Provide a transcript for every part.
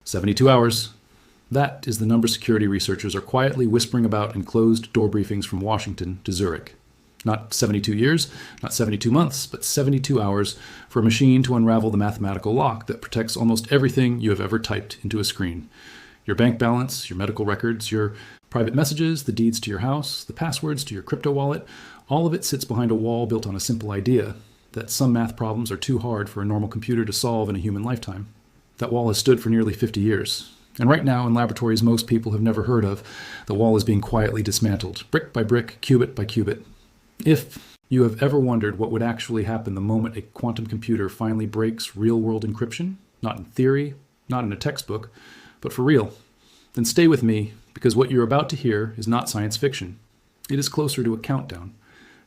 72 hours. That is the number security researchers are quietly whispering about in closed-door briefings from Washington to Zurich. Not 72 years, not 72 months, but 72 hours for a machine to unravel the mathematical lock that protects almost everything you have ever typed into a screen. Your bank balance, your medical records, your private messages, the deeds to your house, the passwords to your crypto wallet, all of it sits behind a wall built on a simple idea that some math problems are too hard for a normal computer to solve in a human lifetime. That wall has stood for nearly 50 years. And right now, in laboratories most people have never heard of, the wall is being quietly dismantled, brick by brick, qubit by qubit. If you have ever wondered what would actually happen the moment a quantum computer finally breaks real-world encryption, not in theory, not in a textbook, but for real, then stay with me, because what you're about to hear is not science fiction. It is closer to a countdown.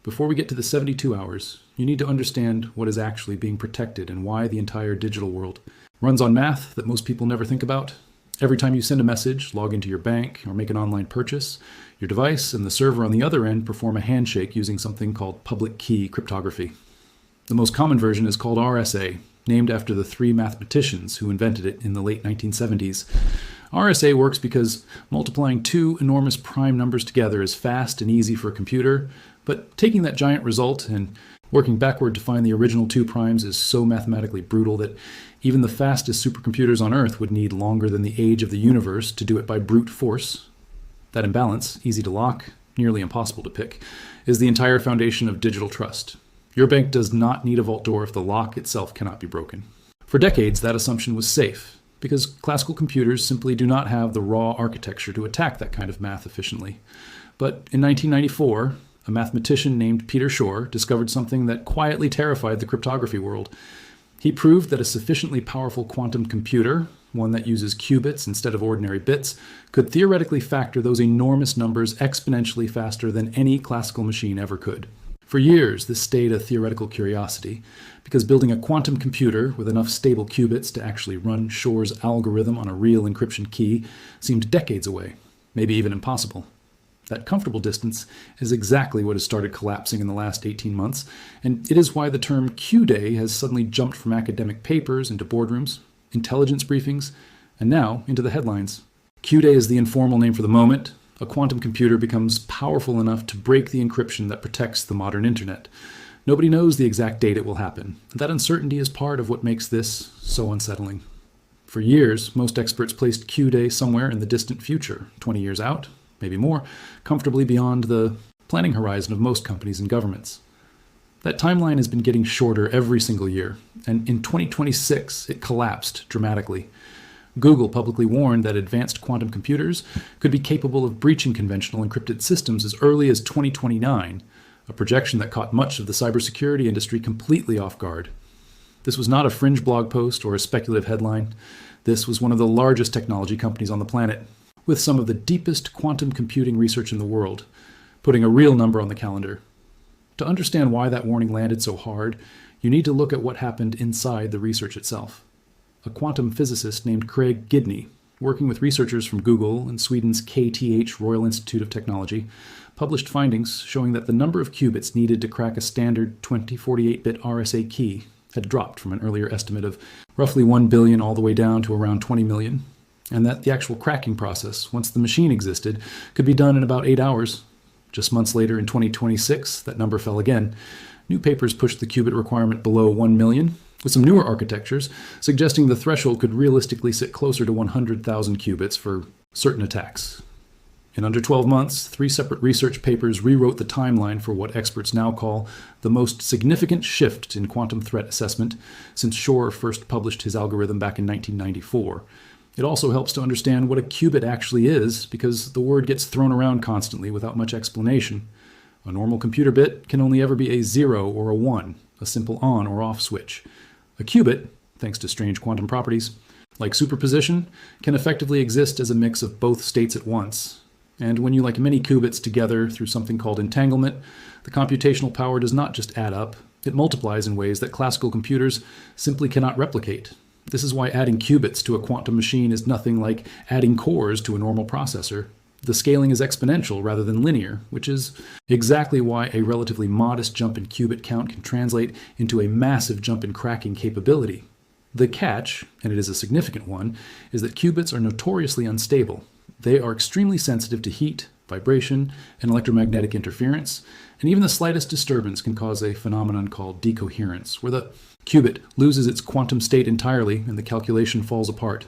Before we get to the 72 hours, you need to understand what is actually being protected and why the entire digital world runs on math that most people never think about. Every time you send a message, log into your bank, or make an online purchase, your device and the server on the other end perform a handshake using something called public key cryptography. The most common version is called RSA, named after the three mathematicians who invented it in the late 1970s. RSA works because multiplying two enormous prime numbers together is fast and easy for a computer, but taking that giant result and working backward to find the original two primes is so mathematically brutal that even the fastest supercomputers on Earth would need longer than the age of the universe to do it by brute force. That imbalance, easy to lock, nearly impossible to pick, is the entire foundation of digital trust. Your bank does not need a vault door if the lock itself cannot be broken. For decades, that assumption was safe, because classical computers simply do not have the raw architecture to attack that kind of math efficiently. But in 1994, a mathematician named Peter Shor discovered something that quietly terrified the cryptography world. He proved that a sufficiently powerful quantum computer, one that uses qubits instead of ordinary bits, could theoretically factor those enormous numbers exponentially faster than any classical machine ever could. For years, this stayed a theoretical curiosity, because building a quantum computer with enough stable qubits to actually run Shor's algorithm on a real encryption key seemed decades away, maybe even impossible. That comfortable distance is exactly what has started collapsing in the last 18 months, and it is why the term Q-Day has suddenly jumped from academic papers into boardrooms, intelligence briefings, and now into the headlines. Q-Day is the informal name for the moment a quantum computer becomes powerful enough to break the encryption that protects the modern internet. Nobody knows the exact date it will happen, and that uncertainty is part of what makes this so unsettling. For years, most experts placed Q-Day somewhere in the distant future, 20 years out, maybe more, comfortably beyond the planning horizon of most companies and governments. That timeline has been getting shorter every single year, and in 2026 it collapsed dramatically. Google publicly warned that advanced quantum computers could be capable of breaching conventional encrypted systems as early as 2029, a projection that caught much of the cybersecurity industry completely off guard. This was not a fringe blog post or a speculative headline. This was one of the largest technology companies on the planet, with some of the deepest quantum computing research in the world, putting a real number on the calendar. To understand why that warning landed so hard, you need to look at what happened inside the research itself. A quantum physicist named Craig Gidney, working with researchers from Google and Sweden's KTH Royal Institute of Technology, published findings showing that the number of qubits needed to crack a standard 2048-bit RSA key had dropped from an earlier estimate of roughly 1 billion all the way down to around 20 million, and that the actual cracking process, once the machine existed, could be done in about 8 hours. Just months later, in 2026, that number fell again. New papers pushed the qubit requirement below 1 million, with some newer architectures suggesting the threshold could realistically sit closer to 100,000 qubits for certain attacks. In under 12 months, 3 separate research papers rewrote the timeline for what experts now call the most significant shift in quantum threat assessment since Shor first published his algorithm back in 1994. It also helps to understand what a qubit actually is, because the word gets thrown around constantly without much explanation. A normal computer bit can only ever be a 0 or a 1, a simple on or off switch. A qubit, thanks to strange quantum properties, like superposition, can effectively exist as a mix of both states at once. And when you like many qubits together through something called entanglement, the computational power does not just add up, it multiplies in ways that classical computers simply cannot replicate. This is why adding qubits to a quantum machine is nothing like adding cores to a normal processor. The scaling is exponential rather than linear, which is exactly why a relatively modest jump in qubit count can translate into a massive jump in cracking capability. The catch, and it is a significant one, is that qubits are notoriously unstable. They are extremely sensitive to heat, vibration, and electromagnetic interference, and even the slightest disturbance can cause a phenomenon called decoherence, where the qubit loses its quantum state entirely and the calculation falls apart.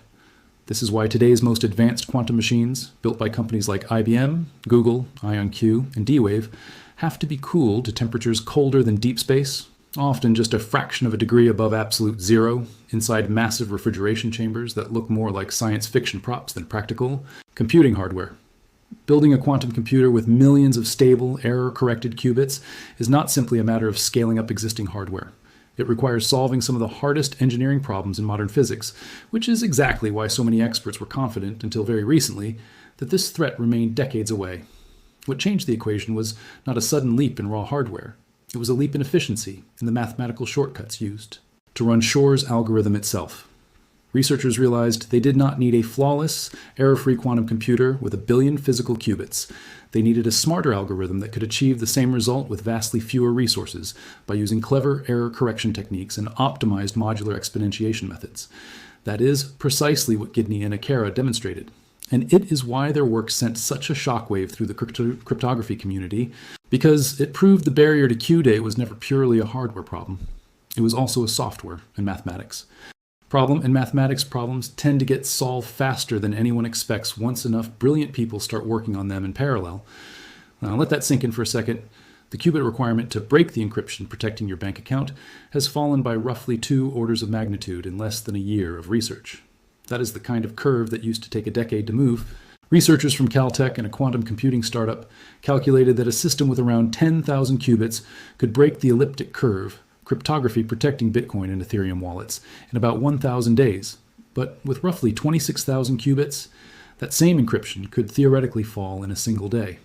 This is why today's most advanced quantum machines, built by companies like IBM, Google, IonQ, and D-Wave, have to be cooled to temperatures colder than deep space, often just a fraction of a degree above absolute zero, inside massive refrigeration chambers that look more like science fiction props than practical computing hardware. Building a quantum computer with millions of stable, error-corrected qubits is not simply a matter of scaling up existing hardware. It requires solving some of the hardest engineering problems in modern physics, which is exactly why so many experts were confident, until very recently, that this threat remained decades away. What changed the equation was not a sudden leap in raw hardware. It was a leap in efficiency in the mathematical shortcuts used to run Shor's algorithm itself. Researchers realized they did not need a flawless, error-free quantum computer with 1 billion physical qubits. They needed a smarter algorithm that could achieve the same result with vastly fewer resources by using clever error correction techniques and optimized modular exponentiation methods. That is precisely what Gidney and Akara demonstrated. And it is why their work sent such a shockwave through the cryptography community, because it proved the barrier to Q-Day was never purely a hardware problem. It was also a software and mathematics. Problem and mathematics problems tend to get solved faster than anyone expects once enough brilliant people start working on them in parallel. Now, let that sink in for a second. The qubit requirement to break the encryption protecting your bank account has fallen by roughly 2 orders of magnitude in less than a year of research. That is the kind of curve that used to take a decade to move. Researchers from Caltech and a quantum computing startup calculated that a system with around 10,000 qubits could break the elliptic curve, cryptography protecting Bitcoin and Ethereum wallets, in about 1,000 days. But with roughly 26,000 qubits, that same encryption could theoretically fall in a single day.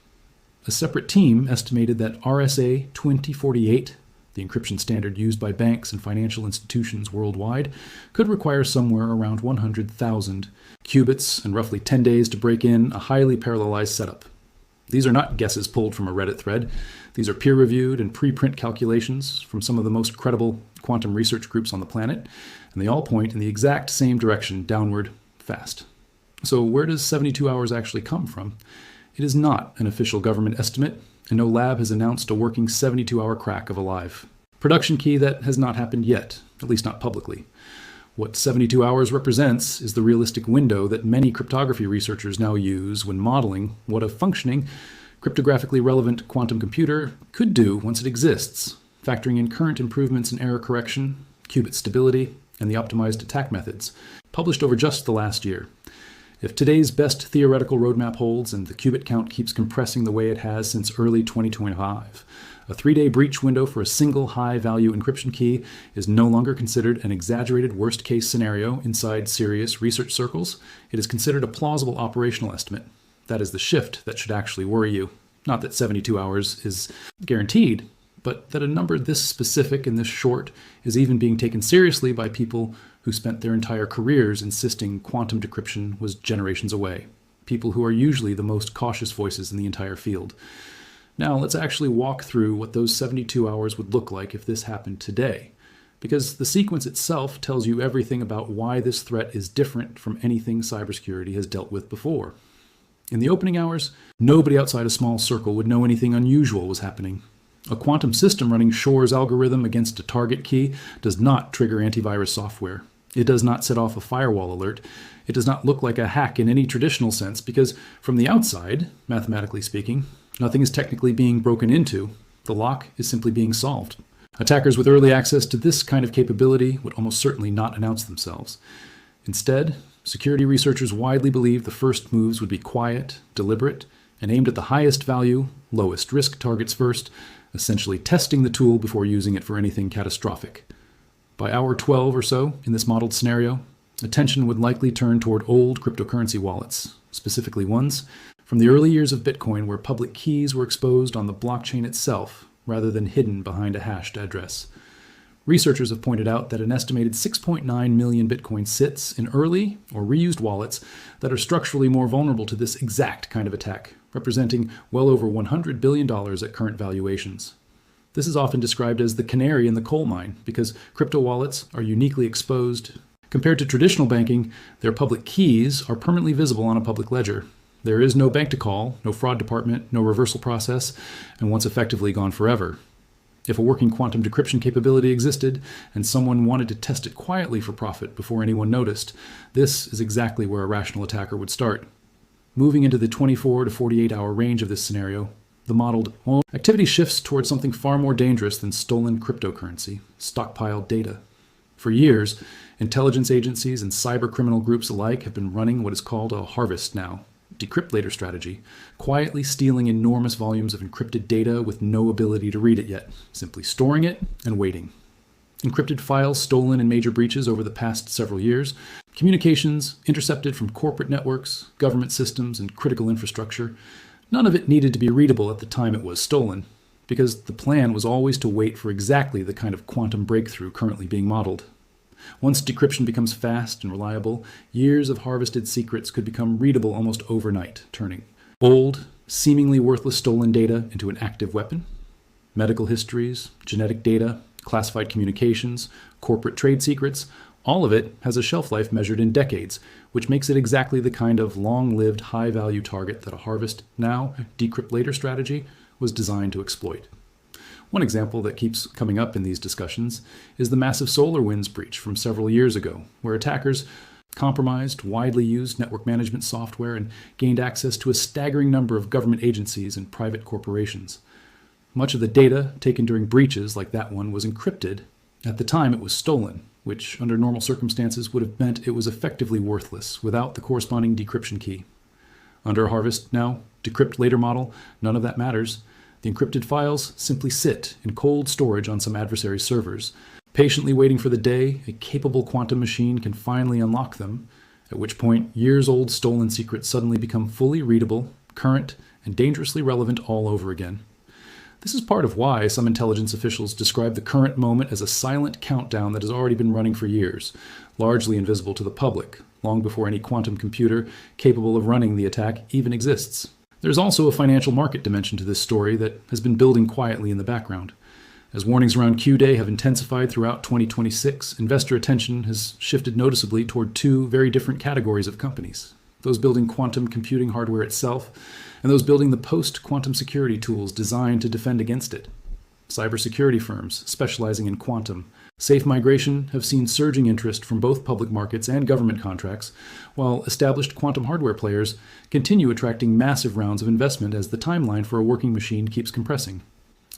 A separate team estimated that RSA 2048, the encryption standard used by banks and financial institutions worldwide, could require somewhere around 100,000 qubits and roughly 10 days to break in a highly parallelized setup. These are not guesses pulled from a Reddit thread. These are peer-reviewed and preprint calculations from some of the most credible quantum research groups on the planet, and they all point in the exact same direction, downward, fast. So where does 72 hours actually come from? It is not an official government estimate, and no lab has announced a working 72-hour crack of alive. Production key that has not happened yet, at least not publicly. What 72 hours represents is the realistic window that many cryptography researchers now use when modeling what a functioning, cryptographically relevant quantum computer could do once it exists, factoring in current improvements in error correction, qubit stability, and the optimized attack methods, published over just the last year. If today's best theoretical roadmap holds and the qubit count keeps compressing the way it has since early 2025, a 3-day breach window for a single high-value encryption key is no longer considered an exaggerated worst-case scenario inside serious research circles. It is considered a plausible operational estimate. That is the shift that should actually worry you. Not that 72 hours is guaranteed, but that a number this specific and this short is even being taken seriously by people who spent their entire careers insisting quantum decryption was generations away. People who are usually the most cautious voices in the entire field. Now, let's actually walk through what those 72 hours would look like if this happened today, because the sequence itself tells you everything about why this threat is different from anything cybersecurity has dealt with before. In the opening hours, nobody outside a small circle would know anything unusual was happening. A quantum system running Shor's algorithm against a target key does not trigger antivirus software. It does not set off a firewall alert. It does not look like a hack in any traditional sense because from the outside, mathematically speaking, nothing is technically being broken into. The lock is simply being solved. Attackers with early access to this kind of capability would almost certainly not announce themselves. Instead, security researchers widely believe the first moves would be quiet, deliberate, and aimed at the highest value, lowest risk targets first, essentially testing the tool before using it for anything catastrophic. By hour 12 or so, in this modeled scenario, attention would likely turn toward old cryptocurrency wallets, specifically ones from the early years of Bitcoin where public keys were exposed on the blockchain itself rather than hidden behind a hashed address. Researchers have pointed out that an estimated 6.9 million Bitcoin sits in early or reused wallets that are structurally more vulnerable to this exact kind of attack, representing well over $100 billion at current valuations. This is often described as the canary in the coal mine because crypto wallets are uniquely exposed, Compared to traditional banking, their public keys are permanently visible on a public ledger. There is no bank to call, no fraud department, no reversal process, and once effectively gone forever. If a working quantum decryption capability existed and someone wanted to test it quietly for profit before anyone noticed, this is exactly where a rational attacker would start. Moving into the 24 to 48-hour range of this scenario, the modeled activity shifts towards something far more dangerous than stolen cryptocurrency, stockpiled data. For years, intelligence agencies and cyber criminal groups alike have been running what is called a harvest now, decrypt later strategy, quietly stealing enormous volumes of encrypted data with no ability to read it yet, simply storing it and waiting. Encrypted files stolen in major breaches over the past several years, communications intercepted from corporate networks, government systems, and critical infrastructure. None of it needed to be readable at the time it was stolen, because the plan was always to wait for exactly the kind of quantum breakthrough currently being modeled. Once decryption becomes fast and reliable, years of harvested secrets could become readable almost overnight, turning old, seemingly worthless stolen data into an active weapon. Medical histories, genetic data, classified communications, corporate trade secrets, all of it has a shelf life measured in decades, which makes it exactly the kind of long-lived, high-value target that a harvest now, decrypt later strategy was designed to exploit. One example that keeps coming up in these discussions is the massive SolarWinds breach from several years ago, where attackers compromised widely used network management software and gained access to a staggering number of government agencies and private corporations. Much of the data taken during breaches like that one was encrypted at the time it was stolen, which under normal circumstances would have meant it was effectively worthless without the corresponding decryption key. Under a harvest now, decrypt later model, none of that matters. The encrypted files simply sit in cold storage on some adversary servers, patiently waiting for the day a capable quantum machine can finally unlock them, at which point years-old stolen secrets suddenly become fully readable, current, and dangerously relevant all over again. This is part of why some intelligence officials describe the current moment as a silent countdown that has already been running for years, largely invisible to the public, long before any quantum computer capable of running the attack even exists. There's also a financial market dimension to this story that has been building quietly in the background. As warnings around Q-Day have intensified throughout 2026, investor attention has shifted noticeably toward two very different categories of companies: those building quantum computing hardware itself, and those building the post-quantum security tools designed to defend against it. Cybersecurity firms specializing in quantum, safe migration have seen surging interest from both public markets and government contracts, while established quantum hardware players continue attracting massive rounds of investment as the timeline for a working machine keeps compressing.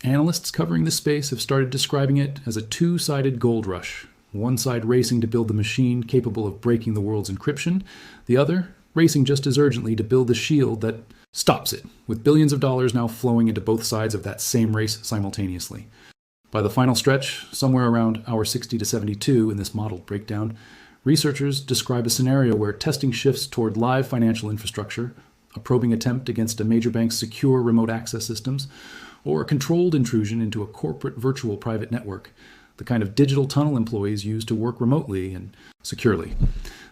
Analysts covering this space have started describing it as a two-sided gold rush, one side racing to build the machine capable of breaking the world's encryption, the other racing just as urgently to build the shield that stops it, with billions of dollars now flowing into both sides of that same race simultaneously. By the final stretch, somewhere around hour 60 to 72 in this modeled breakdown, researchers describe a scenario where testing shifts toward live financial infrastructure, a probing attempt against a major bank's secure remote access systems, or a controlled intrusion into a corporate virtual private network, the kind of digital tunnel employees use to work remotely and securely.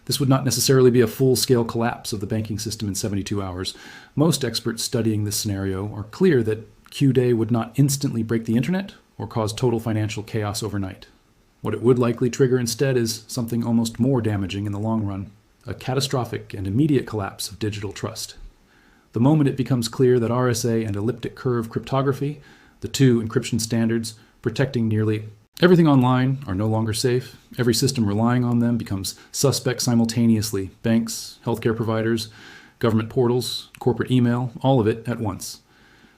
This would not necessarily be a full-scale collapse of the banking system in 72 hours. Most experts studying this scenario are clear that Q-Day would not instantly break the internet or cause total financial chaos overnight. What it would likely trigger instead is something almost more damaging in the long run: a catastrophic and immediate collapse of digital trust. The moment it becomes clear that RSA and elliptic curve cryptography, the two encryption standards protecting nearly everything online, are no longer safe, every system relying on them becomes suspect simultaneously: banks, healthcare providers, government portals, corporate email, all of it at once.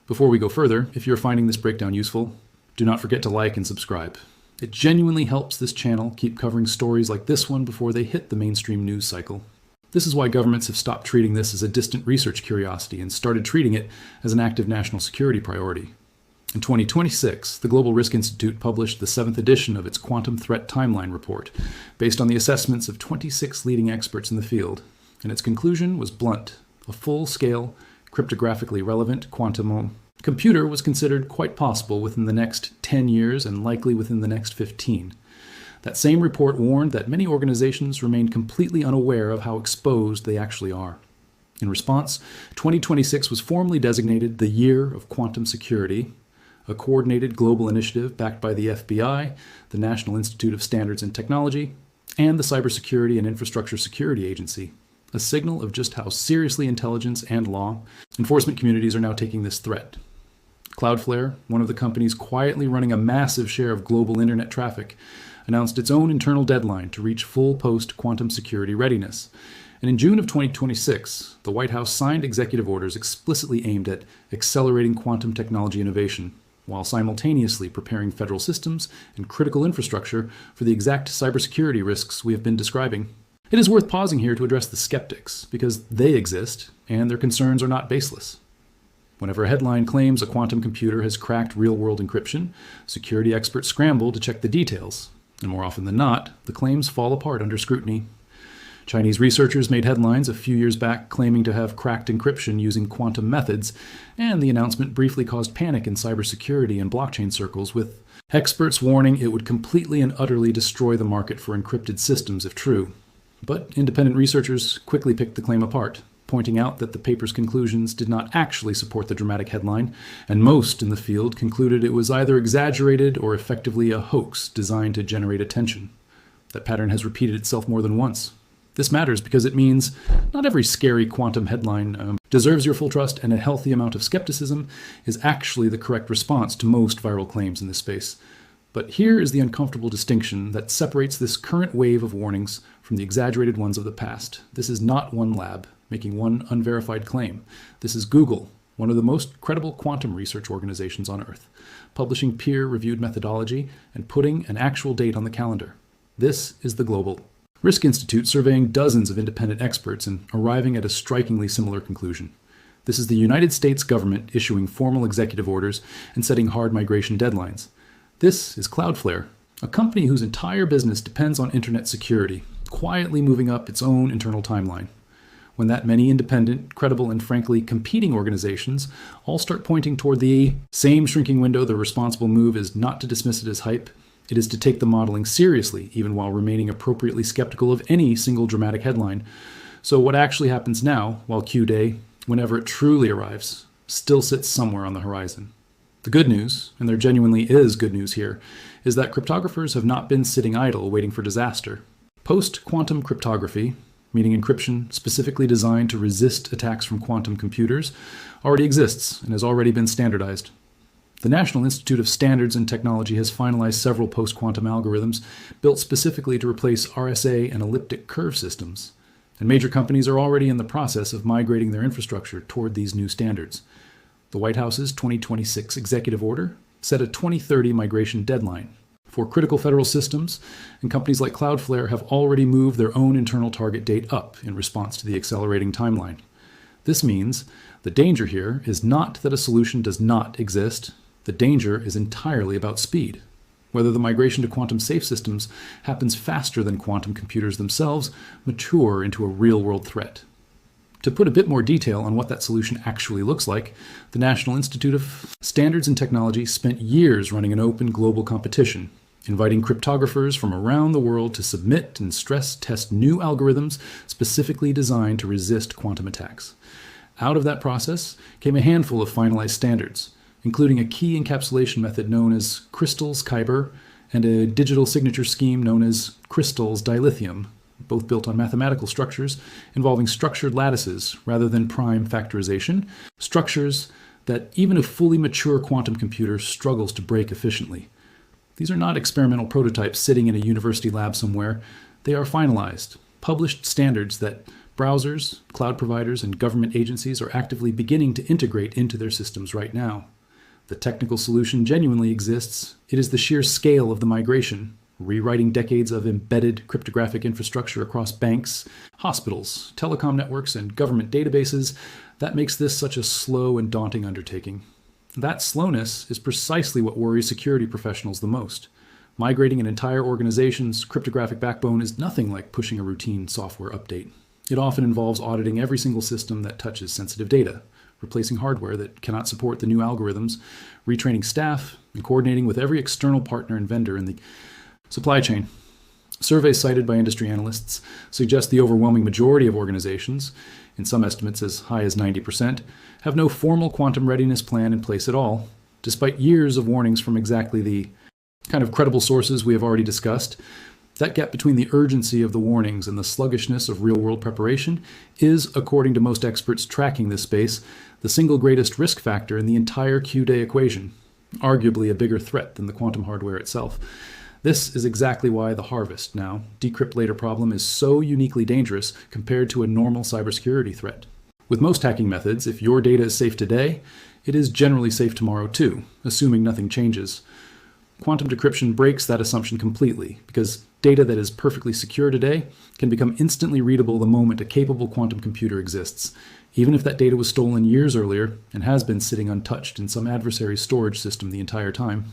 Before we go further, if you're finding this breakdown useful, do not forget to like and subscribe. It genuinely helps this channel keep covering stories like this one before they hit the mainstream news cycle. This is why governments have stopped treating this as a distant research curiosity and started treating it as an active national security priority. In 2026, the Global Risk Institute published the 7th edition of its Quantum Threat Timeline report, based on the assessments of 26 leading experts in the field, and its conclusion was blunt: a full-scale, cryptographically relevant quantum computer was considered quite possible within the next 10 years and likely within the next 15. That same report warned that many organizations remained completely unaware of how exposed they actually are. In response, 2026 was formally designated the Year of Quantum Security, a coordinated global initiative backed by the FBI, the National Institute of Standards and Technology, and the Cybersecurity and Infrastructure Security Agency, a signal of just how seriously intelligence and law enforcement communities are now taking this threat. Cloudflare, one of the companies quietly running a massive share of global internet traffic, announced its own internal deadline to reach full post-quantum security readiness. And in June of 2026, the White House signed executive orders explicitly aimed at accelerating quantum technology innovation, while simultaneously preparing federal systems and critical infrastructure for the exact cybersecurity risks we have been describing. It is worth pausing here to address the skeptics, because they exist, and their concerns are not baseless. Whenever a headline claims a quantum computer has cracked real-world encryption, security experts scramble to check the details, and more often than not, the claims fall apart under scrutiny. Chinese researchers made headlines a few years back claiming to have cracked encryption using quantum methods, and the announcement briefly caused panic in cybersecurity and blockchain circles, with experts warning it would completely and utterly destroy the market for encrypted systems if true. But independent researchers quickly picked the claim apart, pointing out that the paper's conclusions did not actually support the dramatic headline, and most in the field concluded it was either exaggerated or effectively a hoax designed to generate attention. That pattern has repeated itself more than once. This matters because it means not every scary quantum headline deserves your full trust, and a healthy amount of skepticism is actually the correct response to most viral claims in this space. But here is the uncomfortable distinction that separates this current wave of warnings from the exaggerated ones of the past. This is not one lab making one unverified claim. This is Google, one of the most credible quantum research organizations on Earth, publishing peer-reviewed methodology and putting an actual date on the calendar. This is the Global Risk Institute surveying dozens of independent experts and arriving at a strikingly similar conclusion. This is the United States government issuing formal executive orders and setting hard migration deadlines. This is Cloudflare, a company whose entire business depends on internet security, quietly moving up its own internal timeline. When that many independent, credible, and frankly competing organizations all start pointing toward the same shrinking window, the responsible move is not to dismiss it as hype. It is to take the modeling seriously, even while remaining appropriately skeptical of any single dramatic headline. So what actually happens now, while Q-Day, whenever it truly arrives, still sits somewhere on the horizon? The good news, and there genuinely is good news here, is that cryptographers have not been sitting idle waiting for disaster. Post-quantum cryptography, meaning encryption specifically designed to resist attacks from quantum computers, already exists and has already been standardized. The National Institute of Standards and Technology has finalized several post-quantum algorithms built specifically to replace RSA and elliptic curve systems, and major companies are already in the process of migrating their infrastructure toward these new standards. The White House's 2026 executive order set a 2030 migration deadline for critical federal systems, and companies like Cloudflare have already moved their own internal target date up in response to the accelerating timeline. This means the danger here is not that a solution does not exist. The danger is entirely about speed. Whether the migration to quantum-safe systems happens faster than quantum computers themselves mature into a real-world threat. To put a bit more detail on what that solution actually looks like, the National Institute of Standards and Technology spent years running an open global competition, inviting cryptographers from around the world to submit and stress-test new algorithms specifically designed to resist quantum attacks. Out of that process came a handful of finalized standards, including a key encapsulation method known as Crystals Kyber and a digital signature scheme known as Crystals Dilithium, both built on mathematical structures involving structured lattices rather than prime factorization, structures that even a fully mature quantum computer struggles to break efficiently. These are not experimental prototypes sitting in a university lab somewhere. They are finalized, published standards that browsers, cloud providers, and government agencies are actively beginning to integrate into their systems right now. The technical solution genuinely exists. It is the sheer scale of the migration, rewriting decades of embedded cryptographic infrastructure across banks, hospitals, telecom networks, and government databases, that makes this such a slow and daunting undertaking. That slowness is precisely what worries security professionals the most. Migrating an entire organization's cryptographic backbone is nothing like pushing a routine software update. It often involves auditing every single system that touches sensitive data, replacing hardware that cannot support the new algorithms, retraining staff, and coordinating with every external partner and vendor in the supply chain. Surveys cited by industry analysts suggest the overwhelming majority of organizations, in some estimates as high as 90%, have no formal quantum readiness plan in place at all, despite years of warnings from exactly the kind of credible sources we have already discussed. That gap between the urgency of the warnings and the sluggishness of real-world preparation is, according to most experts tracking this space, the single greatest risk factor in the entire Q-Day equation, arguably a bigger threat than the quantum hardware itself. This is exactly why the harvest now, decrypt later problem is so uniquely dangerous compared to a normal cybersecurity threat. With most hacking methods, if your data is safe today, it is generally safe tomorrow too, assuming nothing changes. Quantum decryption breaks that assumption completely, because data that is perfectly secure today can become instantly readable the moment a capable quantum computer exists, even if that data was stolen years earlier and has been sitting untouched in some adversary's storage system the entire time.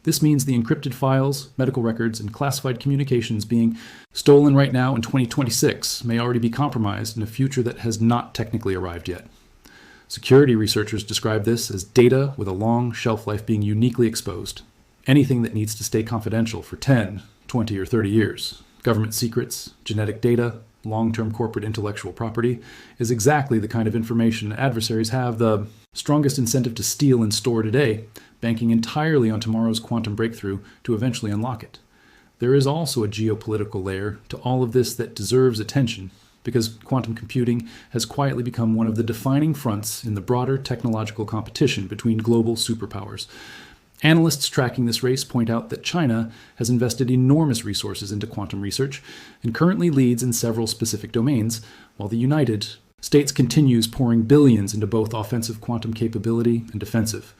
This means the encrypted files, medical records, and classified communications being stolen right now in 2026 may already be compromised in a future that has not technically arrived yet. Security researchers describe this as data with a long shelf life being uniquely exposed. Anything that needs to stay confidential for 10, 20, or 30 years, government secrets, genetic data, long-term corporate intellectual property, is exactly the kind of information adversaries have the strongest incentive to steal and store today, banking entirely on tomorrow's quantum breakthrough to eventually unlock it. There is also a geopolitical layer to all of this that deserves attention, because quantum computing has quietly become one of the defining fronts in the broader technological competition between global superpowers. Analysts tracking this race point out that China has invested enormous resources into quantum research and currently leads in several specific domains, while the United States continues pouring billions into both offensive quantum capability and defensive.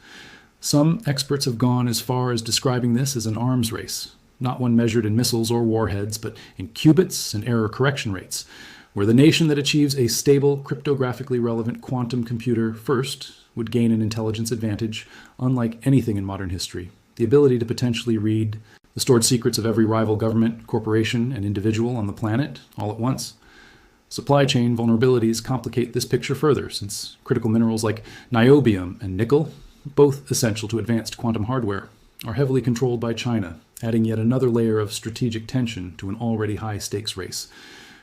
Some experts have gone as far as describing this as an arms race, not one measured in missiles or warheads, but in qubits and error correction rates, where the nation that achieves a stable, cryptographically relevant quantum computer first would gain an intelligence advantage unlike anything in modern history. The ability to potentially read the stored secrets of every rival government, corporation, and individual on the planet all at once. Supply chain vulnerabilities complicate this picture further, since critical minerals like niobium and nickel, both essential to advanced quantum hardware, are heavily controlled by China, adding yet another layer of strategic tension to an already high-stakes race.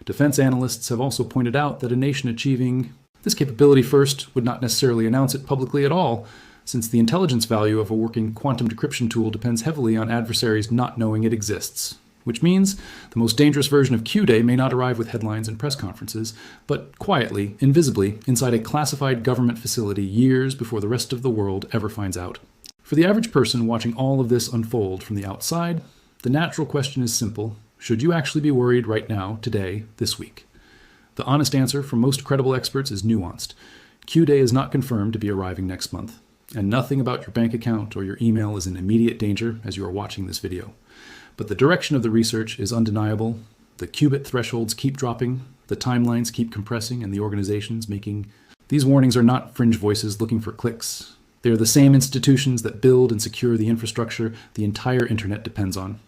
Defense analysts have also pointed out that a nation achieving this capability first would not necessarily announce it publicly at all, since the intelligence value of a working quantum decryption tool depends heavily on adversaries not knowing it exists. Which means the most dangerous version of Q-Day may not arrive with headlines and press conferences, but quietly, invisibly, inside a classified government facility years before the rest of the world ever finds out. For the average person watching all of this unfold from the outside, the natural question is simple: should you actually be worried right now, today, this week? The honest answer from most credible experts is nuanced. Q-Day is not confirmed to be arriving next month, and nothing about your bank account or your email is in immediate danger as you are watching this video. But the direction of the research is undeniable. The qubit thresholds keep dropping, the timelines keep compressing, and the organizations making these warnings are not fringe voices looking for clicks. They are the same institutions that build and secure the infrastructure the entire internet depends on.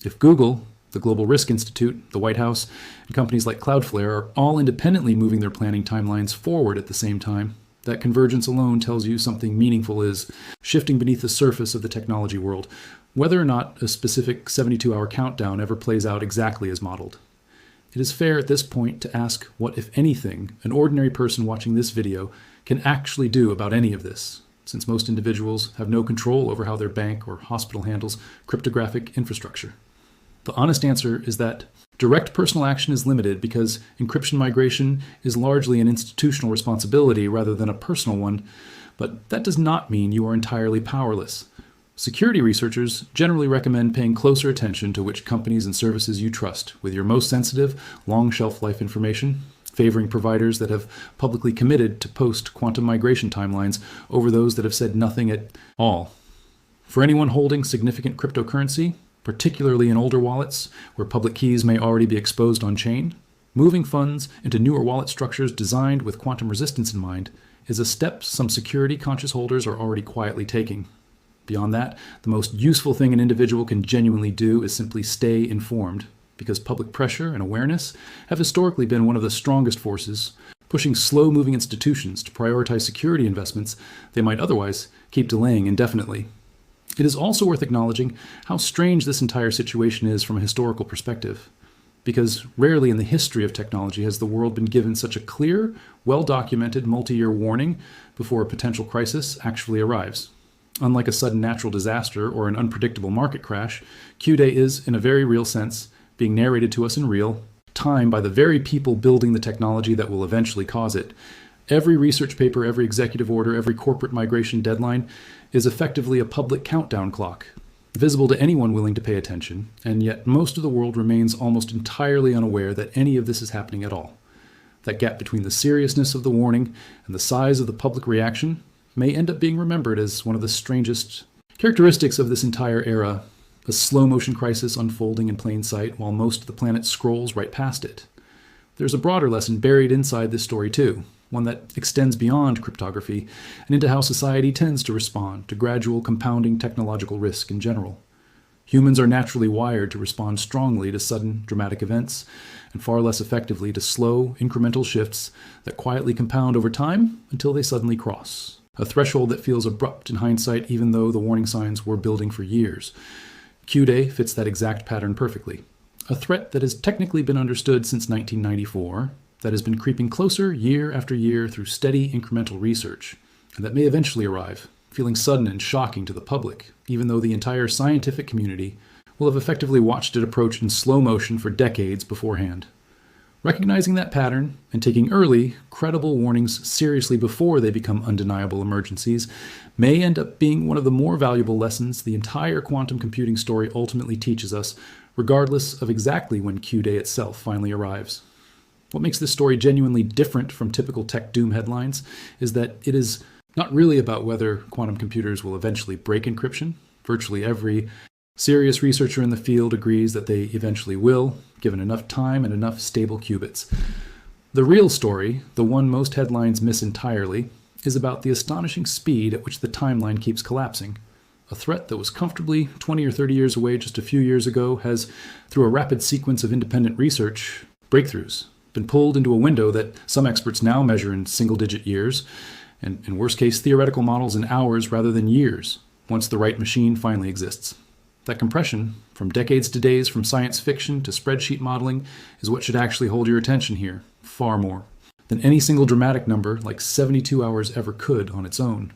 If Google, the Global Risk Institute, the White House, and companies like Cloudflare are all independently moving their planning timelines forward at the same time, that convergence alone tells you something meaningful is shifting beneath the surface of the technology world, whether or not a specific 72-hour countdown ever plays out exactly as modeled. It is fair at this point to ask what, if anything, an ordinary person watching this video can actually do about any of this, since most individuals have no control over how their bank or hospital handles cryptographic infrastructure. The honest answer is that direct personal action is limited because encryption migration is largely an institutional responsibility rather than a personal one, but that does not mean you are entirely powerless. Security researchers generally recommend paying closer attention to which companies and services you trust with your most sensitive, long shelf life information, favoring providers that have publicly committed to post-quantum migration timelines over those that have said nothing at all. For anyone holding significant cryptocurrency, particularly in older wallets where public keys may already be exposed on-chain, moving funds into newer wallet structures designed with quantum resistance in mind is a step some security-conscious holders are already quietly taking. Beyond that, the most useful thing an individual can genuinely do is simply stay informed, because public pressure and awareness have historically been one of the strongest forces pushing slow-moving institutions to prioritize security investments they might otherwise keep delaying indefinitely. It is also worth acknowledging how strange this entire situation is from a historical perspective, because rarely in the history of technology has the world been given such a clear, well-documented multi-year warning before a potential crisis actually arrives. Unlike a sudden natural disaster or an unpredictable market crash, Q-Day is, in a very real sense, being narrated to us in real time by the very people building the technology that will eventually cause it. Every research paper, every executive order, every corporate migration deadline is effectively a public countdown clock, visible to anyone willing to pay attention, and yet most of the world remains almost entirely unaware that any of this is happening at all. That gap between the seriousness of the warning and the size of the public reaction may end up being remembered as one of the strangest characteristics of this entire era, a slow-motion crisis unfolding in plain sight while most of the planet scrolls right past it. There's a broader lesson buried inside this story too, one that extends beyond cryptography and into how society tends to respond to gradual compounding technological risk in general. Humans are naturally wired to respond strongly to sudden, dramatic events, and far less effectively to slow, incremental shifts that quietly compound over time until they suddenly cross. A threshold that feels abrupt in hindsight even though the warning signs were building for years. Q-Day fits that exact pattern perfectly. A threat that has technically been understood since 1994, that has been creeping closer year after year through steady incremental research, and that may eventually arrive, feeling sudden and shocking to the public, even though the entire scientific community will have effectively watched it approach in slow motion for decades beforehand. Recognizing that pattern and taking early, credible warnings seriously before they become undeniable emergencies may end up being one of the more valuable lessons the entire quantum computing story ultimately teaches us, regardless of exactly when Q-Day itself finally arrives. What makes this story genuinely different from typical tech doom headlines is that it is not really about whether quantum computers will eventually break encryption. Virtually every serious researcher in the field agrees that they eventually will, given enough time and enough stable qubits. The real story, the one most headlines miss entirely, is about the astonishing speed at which the timeline keeps collapsing. A threat that was comfortably 20 or 30 years away just a few years ago has, through a rapid sequence of independent research breakthroughs, been pulled into a window that some experts now measure in single-digit years, and in worst-case theoretical models in hours rather than years, once the right machine finally exists. That compression, from decades to days, from science fiction to spreadsheet modeling, is what should actually hold your attention here, far more, than any single dramatic number like 72 hours ever could on its own.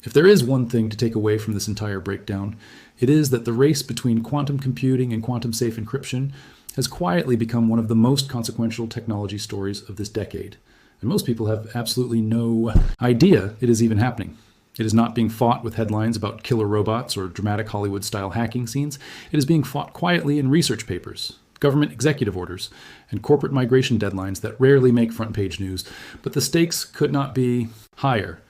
If there is one thing to take away from this entire breakdown, it is that the race between quantum computing and quantum-safe encryption has quietly become one of the most consequential technology stories of this decade. And most people have absolutely no idea it is even happening. It is not being fought with headlines about killer robots or dramatic Hollywood-style hacking scenes. It is being fought quietly in research papers, government executive orders, and corporate migration deadlines that rarely make front-page news. But the stakes could not be higher,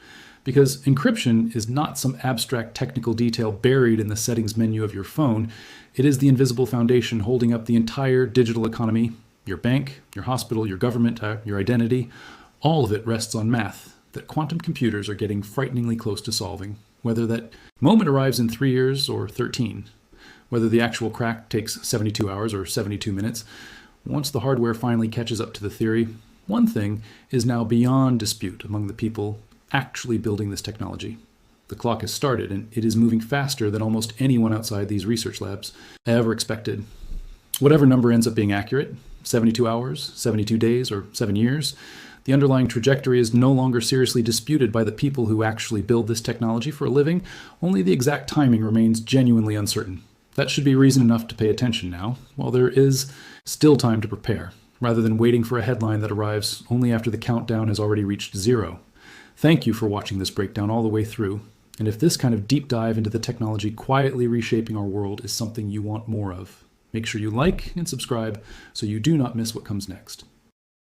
because encryption is not some abstract technical detail buried in the settings menu of your phone. It is the invisible foundation holding up the entire digital economy, your bank, your hospital, your government, your identity. All of it rests on math that quantum computers are getting frighteningly close to solving, whether that moment arrives in 3 years or 13, whether the actual crack takes 72 hours or 72 minutes. Once the hardware finally catches up to the theory, one thing is now beyond dispute among the people actually building this technology. The clock has started, and it is moving faster than almost anyone outside these research labs ever expected. Whatever number ends up being accurate, 72 hours, 72 days, or 7 years, the underlying trajectory is no longer seriously disputed by the people who actually build this technology for a living. Only the exact timing remains genuinely uncertain. That should be reason enough to pay attention now, while there is still time to prepare, rather than waiting for a headline that arrives only after the countdown has already reached zero. Thank you for watching this breakdown all the way through. And if this kind of deep dive into the technology quietly reshaping our world is something you want more of, make sure you like and subscribe so you do not miss what comes next.